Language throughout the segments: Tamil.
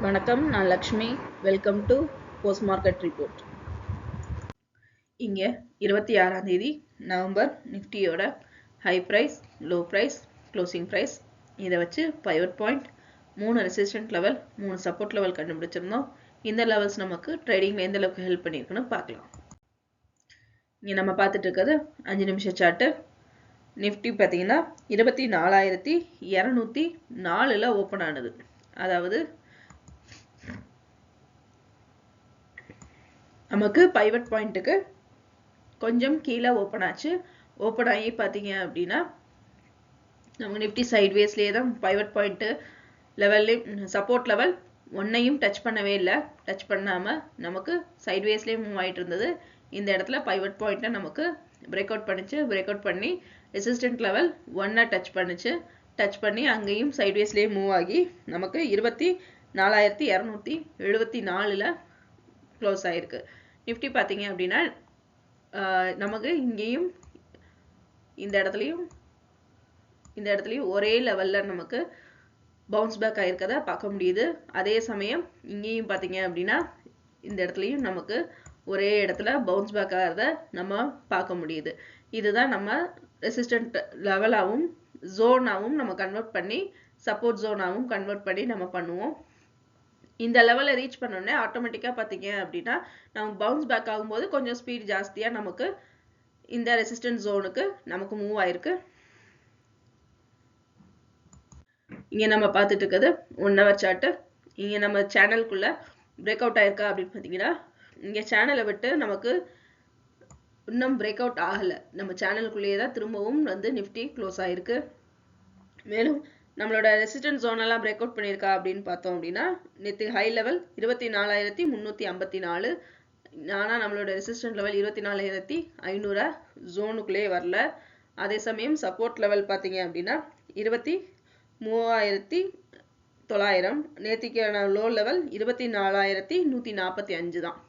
வணக்கம், நான் Lakshmi. Welcome to post market report. இங்கே 26ஆம் தேதி நவம்பர் நிஃப்டியோட high price, low price, closing price இதை வச்சு pivot point, 3 resistant level, 3 support level கண்டுபிடிச்சிருந்தோம். இந்த லெவல்ஸ் நமக்கு ட்ரேடிங்கில் எந்த அளவுக்கு ஹெல்ப் பண்ணியிருக்குன்னு பார்க்கலாம். இங்கே நம்ம பார்த்துட்டு இருக்கிறது 5 நிமிஷம் சார்ட்டு. நிஃப்டி பார்த்தீங்கன்னா 24,204 ஓப்பன் ஆனது. அதாவது நமக்கு பைவட் பாயிண்ட்டுக்கு கொஞ்சம் கீழே ஓப்பன் ஆச்சு. ஓப்பன் ஆகி பார்த்தீங்க அப்படின்னா நமக்கு நிஃப்டி சைட்வேஸ்லேயே தான் பைவட் பாயிண்ட்டு லெவல்லையும் சப்போர்ட் லெவல் ஒன்னையும் டச் பண்ணவே இல்லை. டச் பண்ணாமல் நமக்கு சைட்வேஸ்லேயே மூவ் ஆகிட்டு இருந்தது. இந்த இடத்துல பைவட் பாயிண்ட்டை நமக்கு பிரேக் அவுட் பண்ணிச்சு. பிரேக் அவுட் பண்ணி ரெசிஸ்டன்ட் லெவல் 1 டச் பண்ணிச்சு. டச் பண்ணி அங்கேயும் சைட்வேஸ்லேயே மூவ் ஆகி நமக்கு 24,274 க்ளோஸ் ஆயிருக்கு. நிஃப்டி பார்த்தீங்க அப்படின்னா நமக்கு இங்கேயும் இந்த இடத்துலையும் ஒரே லெவலில் நமக்கு பவுன்ஸ் பேக் ஆயிருக்கதை பார்க்க முடியுது. அதே சமயம் இங்கேயும் பார்த்தீங்க அப்படின்னா இந்த இடத்துலையும் நமக்கு ஒரே இடத்துல பவுன்ஸ் பேக் ஆகிறத நம்ம பார்க்க முடியுது. இதுதான் நம்ம ரெசிஸ்டன்ட் லெவலாகவும் ஜோனாகவும் நம்ம கன்வெர்ட் பண்ணி சப்போர்ட் ஜோனாகவும் கன்வெர்ட் பண்ணி நம்ம பண்ணுவோம். இந்த லெவலை ரீச் பண்ணோடனே ஆட்டோமேட்டிக்காக பார்த்தீங்க அப்படின்னா நமக்கு பவுன்ஸ் பேக் ஆகும்போது கொஞ்சம் ஸ்பீட் ஜாஸ்தியாக நமக்கு இந்த ரெசிஸ்டன்ஸ் ஜோனுக்கு நமக்கு மூவ் ஆயிருக்கு. இங்கே நம்ம பார்த்துட்டு இருக்கிறது 1 ஹவர் சார்ட்டு. இங்கே நம்ம சேனலுக்குள்ள பிரேக் அவுட் ஆயிருக்கா அப்படின்னு பார்த்தீங்கன்னா இங்கே சேனலை விட்டு நமக்கு இன்னும் பிரேக் அவுட் ஆகலை. நம்ம சேனலுக்குள்ளேயே தான் திரும்பவும் நிஃப்டி க்ளோஸ் ஆயிருக்கு. மேலும் நம்மளோட ரெசிஸ்டன்ஸ் ஜோனெல்லாம் பிரேக் அவுட் பண்ணியிருக்கா அப்படின்னு பார்த்தோம் அப்படின்னா நேற்று ஹை லெவல் 24,354. ஆனால் நம்மளோட ரெசிஸ்டன்ட் லெவல் 24,500 ஜோனுக்குள்ளேயே வரல. அதே சமயம் சப்போர்ட் லெவல் பார்த்தீங்க அப்படின்னா 23,900. நேற்றுக்கான லோ லெவல் 24,145 தான்.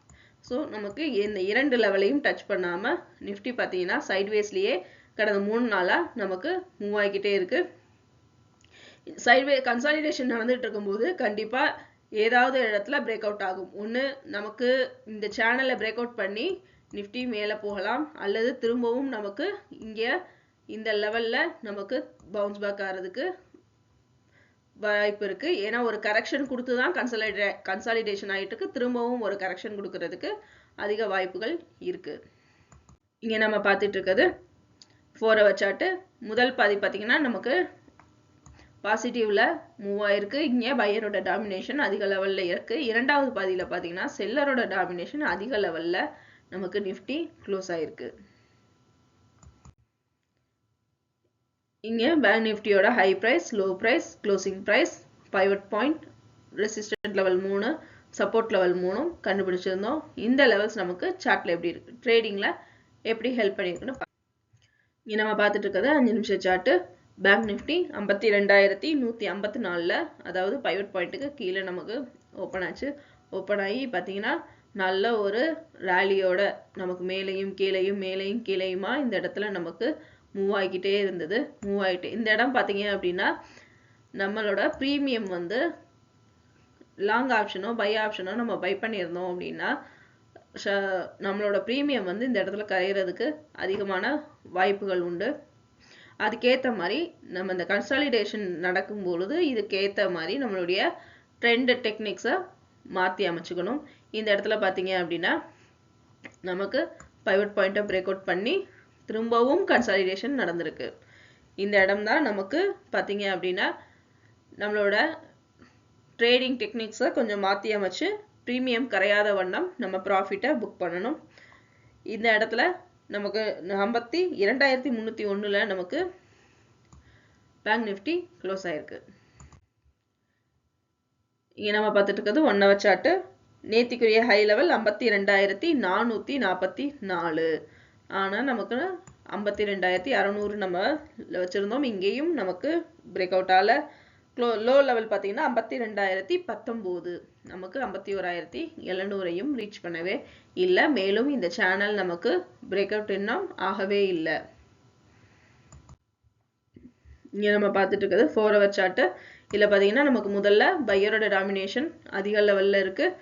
ஸோ நமக்கு இந்த 2 லெவலையும் டச் பண்ணாமல் நிஃப்டி பார்த்தீங்கன்னா சைட்வேஸ்லேயே கடந்த 3 நாளாக நமக்கு மூவ் ஆகிக்கிட்டே இருக்குது. சைட்வே கன்சாலிடேஷன் நடந்துட்டு இருக்கும்போது கண்டிப்பாக ஏதாவது இடத்துல பிரேக் அவுட் ஆகும். ஒன்று நமக்கு இந்த சேனலை பிரேக் அவுட் பண்ணி நிஃப்டி மேலே போகலாம், அல்லது திரும்பவும் நமக்கு இங்கே இந்த லெவலில் நமக்கு பவுன்ஸ் பேக் ஆகிறதுக்கு வாய்ப்பு இருக்குது. ஏன்னா ஒரு கரெக்ஷன் கொடுத்து தான் கன்சாலிடேஷன் ஆகிட்டு இருக்கு. திரும்பவும் ஒரு கரெக்ஷன் கொடுக்கறதுக்கு அதிக வாய்ப்புகள் இருக்குது. இங்கே நம்ம பார்த்துட்டு இருக்கிறது 4 ஹவர் சார்ட்டு. முதல் பாதி பார்த்தீங்கன்னா நமக்கு பாசிட்டிவ்ல மூவ் ஆயிருக்கு. இங்கே பையரோட டாமினேஷன் அதிக லெவலில் இருக்கு. இரண்டாவது பாதியில் பார்த்தீங்கன்னா செல்லரோட டாமினேஷன் அதிக லெவலில் நமக்கு நிஃப்டி க்ளோஸ் ஆயிருக்கு. இங்கே பேங்க் நிஃப்டியோட high price, low price, closing price, pivot point, resistant level 3, support level 3 கண்டுபிடிச்சிருந்தோம். இந்த லெவல்ஸ் நமக்கு சார்ட்ல எப்படி இருக்கு, ட்ரேடிங்ல எப்படி ஹெல்ப் பண்ணியிருக்குன்னு இங்கே நம்ம பார்த்துட்டு இருக்கிறது 5 நிமிஷம் சார்ட்டு. பேங்க் நிஃப்டி 52,154, அதாவது பைவட் பாயிண்ட்டுக்கு கீழே நமக்கு ஓப்பன் ஆச்சு. ஓப்பன் ஆகி பார்த்தீங்கன்னா நல்ல ஒரு ரேலியோட நமக்கு மேலேயும் கீழேயும் மேலேயும் கீழேயுமா இந்த இடத்துல நமக்கு மூவ் ஆகிக்கிட்டே இருந்தது. மூவ் ஆகிட்டு இந்த இடம் பார்த்தீங்க அப்படின்னா நம்மளோட ப்ரீமியம் லாங் ஆப்ஷனோ பை ஆப்ஷனோ நம்ம பை பண்ணியிருந்தோம் அப்படின்னா நம்மளோட ப்ரீமியம் இந்த இடத்துல கரைகிறதுக்கு அதிகமான வாய்ப்புகள் உண்டு. அதுக்கேற்ற மாதிரி நம்ம இந்த கன்சாலிடேஷன் நடக்கும் பொழுது இதுக்கேற்ற மாதிரி நம்மளுடைய ட்ரெண்ட் டெக்னிக்ஸை மாற்றி அமைச்சுக்கணும். இந்த இடத்துல பார்த்தீங்க அப்படின்னா நமக்கு பைவட் பாயிண்ட்டை பிரேக் அவுட் பண்ணி திரும்பவும் கன்சாலிடேஷன் நடந்திருக்கு. இந்த இடம் தான் நமக்கு பார்த்தீங்க அப்படின்னா நம்மளோட ட்ரேடிங் டெக்னிக்ஸை கொஞ்சம் மாற்றி அமைச்சு ப்ரீமியம் கரையாத வண்ணம் நம்ம ப்ராஃபிட்டை புக் பண்ணணும். இந்த இடத்துல நமக்கு 52,301 நமக்கு பேங்க் நிஃப்டி க்ளோஸ் ஆயிருக்கு. இங்கே நம்ம பார்த்துட்டு இருக்கிறது 1 ஹவர் சார்ட்டு. நேத்திக்குரிய ஹை லெவல் 52,444. ஆனால் நமக்கு 52,600 நம்ம வச்சிருந்தோம். இங்கேயும் நமக்கு பிரேக் அவுட் ஆகல. லோ லெவல் பார்த்தீங்கன்னா 52,019, நமக்கு 51,700 ரீச் பண்ணவே இல்லை. மேலும் இந்த சேனல் நமக்கு பிரேக் அவுட் இன்னும் ஆகவே இல்லை. இங்கே நம்ம பார்த்துட்டு இருக்கிறது 4 ஹவர் சார்ட்டு. இதில் பார்த்தீங்கன்னா நமக்கு முதல்ல பையரோட டாமினேஷன் அதிக லெவலில் இருக்குது.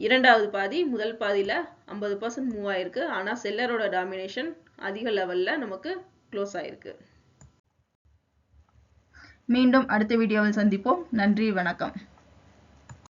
இரண்டாவது பாதி முதல் பாதியில் 50% மூவ் ஆயிருக்கு. ஆனால் செல்லரோட டாமினேஷன் அதிக லெவலில் நமக்கு க்ளோஸ் ஆயிருக்கு. மீண்டும் அடுத்த வீடியோவில் சந்திப்போம். நன்றி, வணக்கம்.